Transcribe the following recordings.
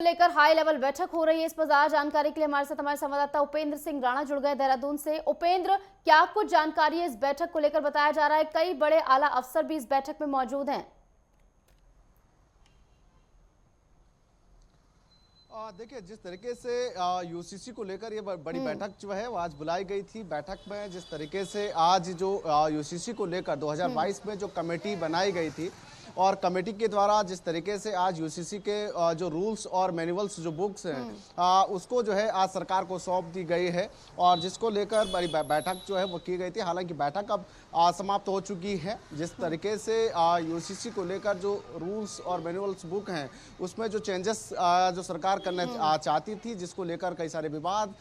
लेकर high level बैठक हो रही है। इस पर ज्यादा जानकारी के लिए हमारे साथ हमारे संवाददाता उपेंद्र सिंह राणा जुड़ गए देहरादून से। उपेंद्र, क्या कुछ जानकारी है इस बैठक को लेकर? बताया जा रहा है कई बड़े आला अफसर भी इस बैठक में मौजूद हैं। देखिए, जिस तरीके से यूसीसी को लेकर ये बड़ी बैठक जो है वो आज बुलाई गई थी। बैठक में जिस तरीके से आज जो यूसीसी को लेकर 2022 में जो कमेटी बनाई गई थी और कमेटी के द्वारा जिस तरीके से आज यूसीसी के जो रूल्स और मैनुअल्स जो बुक्स हैं उसको जो है आज सरकार को सौंप दी गई है और जिसको लेकर बड़ी बैठक जो है वो की गई थी। हालांकि बैठक अब समाप्त हो चुकी है। जिस तरीके से यूसीसी को लेकर जो रूल्स और मैनुअल्स बुक हैं उसमें जो चेंजेस जो सरकार करना चाहती थी, जिसको लेकर कई सारे विवाद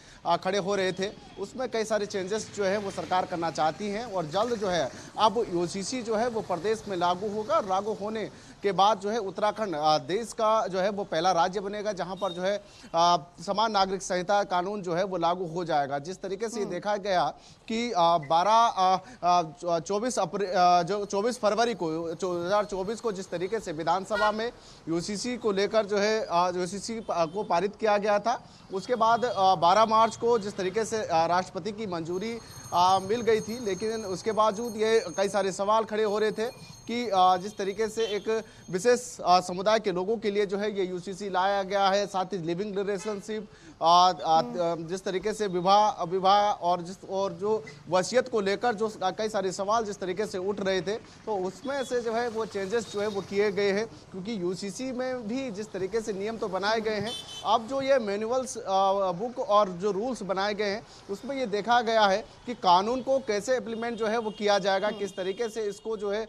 खड़े हो रहे थे, उसमें कई सारे चेंजेस जो है वो सरकार करना चाहती हैं और जल्द जो है अब यूसीसी जो है वो प्रदेश में लागू होगा। लागू होने के बाद जो है उत्तराखंड देश का जो है वो पहला राज्य बनेगा जहां पर जो है समान नागरिक संहिता कानून जो है वो लागू हो जाएगा। जिस तरीके से देखा गया कि 24 फरवरी को 2024 को जिस तरीके से विधानसभा में यूसीसी को लेकर जो है यूसीसी को पारित किया गया था, उसके बाद 12 मार्च को जिस तरीके से राष्ट्रपति की मंजूरी मिल गई थी, लेकिन उसके बावजूद ये कई सारे सवाल खड़े हो रहे थे कि जिस तरीके से एक विशेष समुदाय के लोगों के लिए जो है ये यूसीसी लाया गया है, साथ ही लिविंग रिलेशनशिप जिस तरीके से विवाह और जो वसीयत को लेकर जो कई सारे सवाल जिस तरीके से उठ रहे थे, तो उसमें से जो है वो चेंजेस जो है वो किए गए हैं। क्योंकि यूसीसी में भी जिस तरीके से नियम तो बनाए गए हैं, अब जो ये मैनुअल्स बुक और जो रूल्स बनाए गए हैं उसमें ये देखा गया है कि कानून को कैसे इम्प्लीमेंट जो है वो किया जाएगा, किस तरीके से इसको जो है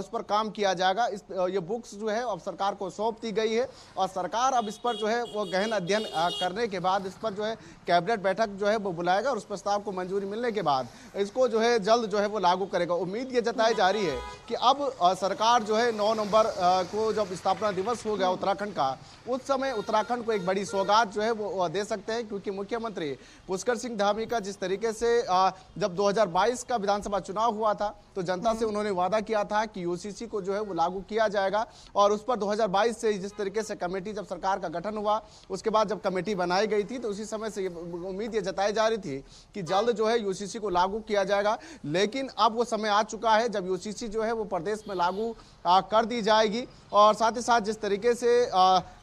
उस पर काम किया जाएगा। ये बुक्स जो है अब सरकार को सौंप दी गई है और सरकार अब इस पर जो है वो गहन अध्ययन करने के बाद इस पर जो है कैबिनेट बैठक जो है वो बुलाएगा और उस प्रस्ताव को मंजूरी मिलने के बाद इसको जो है जल्द जो है वो लागू करेगा। उम्मीद ये जताई जा रही है कि अब सरकार जो है 9 नवंबर को जब स्थापना दिवस हो गया उत्तराखंड का, उस समय उत्तराखंड को एक बड़ी सौगात जो है वो दे सकते हैं। क्योंकि मुख्यमंत्री पुष्कर सिंह धामी का जिस तरीके से जब 2022 का विधानसभा चुनाव हुआ था तो जनता से उन्होंने वादा किया था कि यूसीसी को जो है वो लागू किया जाएगा और उस पर 2022 से जिस तरीके से कमेटी जब सरकार का गठन हुआ, उसके बाद जब कमेटी बनाई गई थी तो उसी समय से उम्मीद ये जताई जा रही थी कि जल्द जो है यूसीसी को लागू किया जाएगा। लेकिन अब वो समय आ चुका है जब यूसीसी जो है वो प्रदेश में लागू कर दी जाएगी और साथ ही साथ जिस तरीके से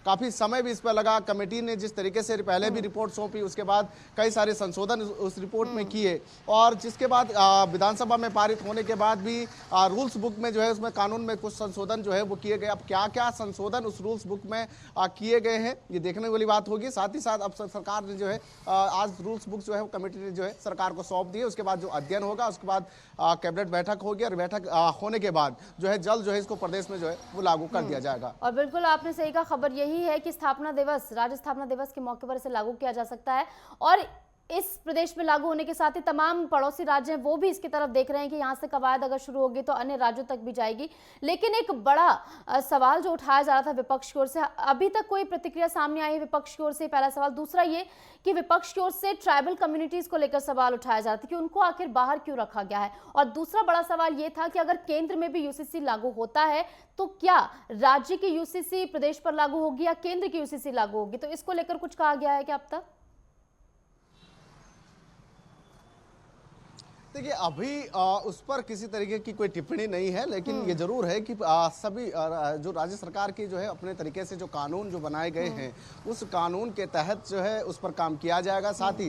काफ़ी समय भी इस पर लगा, कमेटी ने जिस तरीके से पहले भी रिपोर्ट सौंपी, उसके बाद कई सारे संशोधन उस रिपोर्ट में किए और जिसके बाद विधानसभा में पारित होने के बाद भी रूल्स बुक में जो है उसमें कानून में कुछ संशोधन जो है वो किए गए। अब क्या क्या संशोधन उस रूल्स बुक में किए गए हैं ये देखने वाली बात होगी। साथ ही साथ अब सरकार ने जो है आज रूल्स बुक जो है कमेटी ने जो है सरकार को सौंप दी है। उसके बाद जो अध्ययन होगा उसके बाद कैबिनेट बैठक होगी और बैठक होने के बाद जो है जल्द जो है इसको प्रदेश में जो है वो लागू कर दिया जाएगा। और बिल्कुल आपने सही कहा, खबर यही है कि स्थापना दिवस, राज्य स्थापना दिवस के मौके पर इसे लागू किया जा सकता है और इस प्रदेश में लागू होने के साथ ही तमाम पड़ोसी राज्य हैं वो भी इसकी तरफ देख रहे हैं कि यहाँ से कवायद अगर शुरू होगी तो अन्य राज्यों तक भी जाएगी। लेकिन एक बड़ा सवाल जो उठाया जा रहा था विपक्ष की ओर से, अभी तक कोई प्रतिक्रिया सामने आई है विपक्ष की ओर से, पहला सवाल। दूसरा ये कि विपक्ष की ओर से ट्राइबल कम्युनिटीज को लेकर सवाल उठाया जा रहा था कि उनको आखिर बाहर क्यों रखा गया है। और दूसरा बड़ा सवाल ये था कि अगर केंद्र में भी यूसीसी लागू होता है तो क्या राज्य की यूसीसी प्रदेश पर लागू होगी या केंद्र की यूसीसी लागू होगी, तो इसको लेकर कुछ कहा गया है क्या अब तक? देखिए, अभी उस पर किसी तरीके की कोई टिप्पणी नहीं है, लेकिन ये जरूर है कि सभी जो राज्य सरकार की जो है अपने तरीके से जो कानून जो बनाए गए हैं उस कानून के तहत जो है उस पर काम किया जाएगा। साथ ही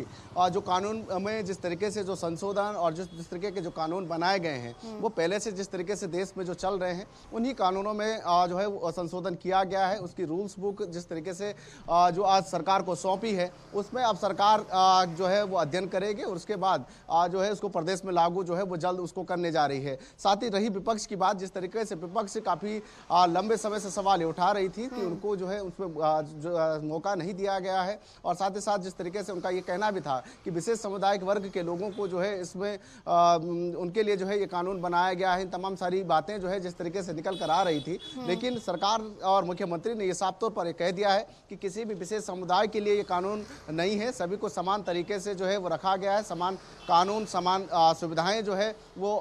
जो कानून में जिस तरीके से जो संशोधन और जिस तरीके के जो कानून बनाए गए हैं वो पहले से जिस तरीके से देश में जो चल रहे हैं उन्हीं कानूनों में जो है संशोधन किया गया है। उसकी रूल्स बुक जिस तरीके से जो आज सरकार को सौंपी है उसमें अब सरकार जो है वो अध्ययन करेगी और उसके बाद जो है उसको प्रदेश में लागू जो है वो जल्द उसको करने जा रही है। साथ ही रही विपक्ष की बात, जिस तरीके से विपक्ष काफी लंबे समय से सवाल उठा रही थी कि उनको जो है उसमें जो मौका नहीं दिया गया है और साथ ही साथ जिस तरीके से उनका ये कहना भी था कि विशेष समुदायिक वर्ग के लोगों को जो है इसमें उनके लिए जो है ये कानून बनाया गया है। तमाम सारी बातें जो है जिस तरीके से निकल कर आ रही थी, लेकिन सरकार और मुख्यमंत्री ने ये साफ तौर पर कह दिया है कि किसी भी विशेष समुदाय के लिए ये कानून नहीं है, सभी को समान तरीके से जो है वो रखा गया है। समान कानून, समान सुविधाएं जो है वो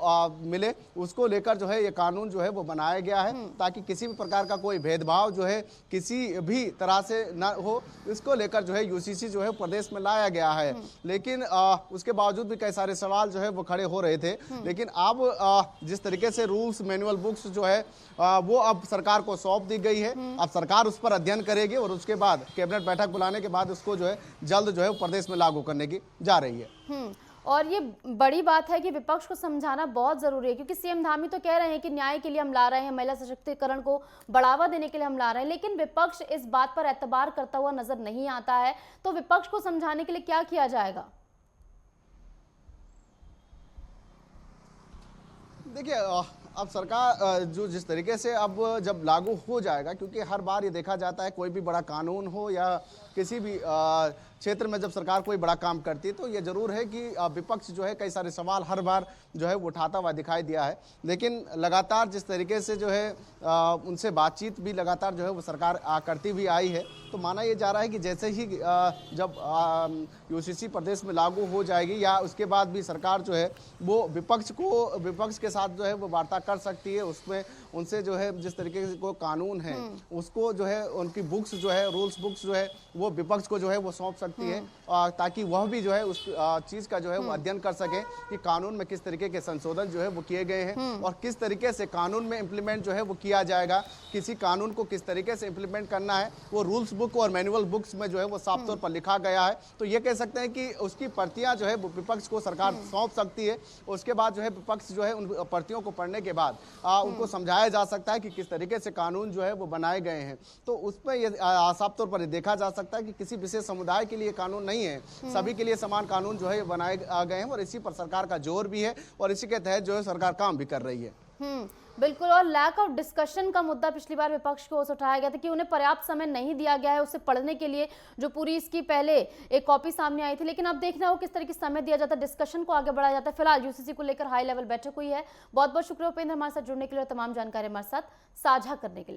मिले, उसको लेकर जो है ये कानून जो है वो बनाया गया है, ताकि किसी भी प्रकार का कोई भेदभाव जो है किसी भी तरह से न हो, इसको लेकर जो है यूसीसी जो है प्रदेश में लाया गया है। लेकिन उसके बावजूद भी कई सारे सवाल जो है वो खड़े हो रहे थे। लेकिन अब जिस तरीके से रूल्स मैनुअल बुक्स जो है वो अब सरकार को सौंप दी गई है। अब सरकार उस पर अध्ययन करेगी और उसके बाद कैबिनेट बैठक बुलाने के बाद उसको जो है जल्द जो है प्रदेश में लागू करने की जा रही है। और ये बड़ी बात है कि विपक्ष को समझाना बहुत जरूरी है, क्योंकि सीएम धामी तो कह रहे हैं कि न्याय के लिए हम ला रहे हैं, महिला सशक्तिकरण को बढ़ावा देने के लिए हम ला रहे हैं, लेकिन विपक्ष इस बात पर एतबार करता हुआ नजर नहीं आता है। तो विपक्ष को समझाने के लिए क्या किया जाएगा? देखिए, अब सरकार जो जिस तरीके से अब जब लागू हो जाएगा, क्योंकि हर बार ये देखा जाता है कोई भी बड़ा कानून हो या किसी भी क्षेत्र में जब सरकार कोई बड़ा काम करती है तो ये जरूर है कि विपक्ष जो है कई सारे सवाल हर बार जो है वो उठाता हुआ दिखाई दिया है। लेकिन लगातार जिस तरीके से जो है उनसे बातचीत भी लगातार जो है वो सरकार करती भी आई है, तो माना ये जा रहा है कि जैसे ही जब यूसीसी प्रदेश में लागू हो जाएगी या उसके बाद भी सरकार जो है वो विपक्ष के साथ जो है वो वार्ता कर सकती है। उसमें उनसे जो है जिस तरीके से को कानून है उसको जो है उनकी बुक्स जो है रूल्स बुक्स जो है वो विपक्ष को जो है वो सौंप सकती है, ताकि वह भी जो है उस चीज़ का जो है वो अध्ययन कर सके कि कानून में किस तरीके के संशोधन जो है वो किए गए हैं और किस तरीके से कानून में इम्प्लीमेंट जो है वो किया जाएगा। किसी कानून को किस तरीके से इम्प्लीमेंट करना है वो रूल्स बुक और मैनुअल बुक्स में जो है वो साफ तौर पर लिखा गया है। तो ये कह सकते हैं कि उसकी प्रतियां जो है वो विपक्ष को सरकार सौंप सकती है। उसके बाद जो है विपक्ष जो है उन प्रतियों को पढ़ने के बाद उनको समझाया जा सकता है कि किस तरीके से कानून जो है वो बनाए गए हैं। तो उसमें ये साफ तौर पर देखा जा सकता है कि किसी विशेष समुदाय के लिए कानून नहीं है, सभी के लिए समान कानून जो है बनाए गए हैं और इसी पर सरकार का जोर भी है और इसी के तहत जो है सरकार काम भी कर रही है। बिल्कुल। और लैक ऑफ डिस्कशन का मुद्दा पिछली बार विपक्ष को उठाया गया था कि उन्हें पर्याप्त समय नहीं दिया गया है उसे पढ़ने के लिए, जो पूरी इसकी पहले एक कॉपी सामने आई थी। लेकिन अब देखना हो किस तरीके से समय दिया जाता है, डिस्कशन को आगे बढ़ाया जाता है। फिलहाल यूसीसी को लेकर हाई लेवल बैठक हुई है। बहुत बहुत शुक्रिया उपेंद्र हमारे साथ जुड़ने के लिए और तमाम जानकारी हमारे साथ साझा करने के लिए।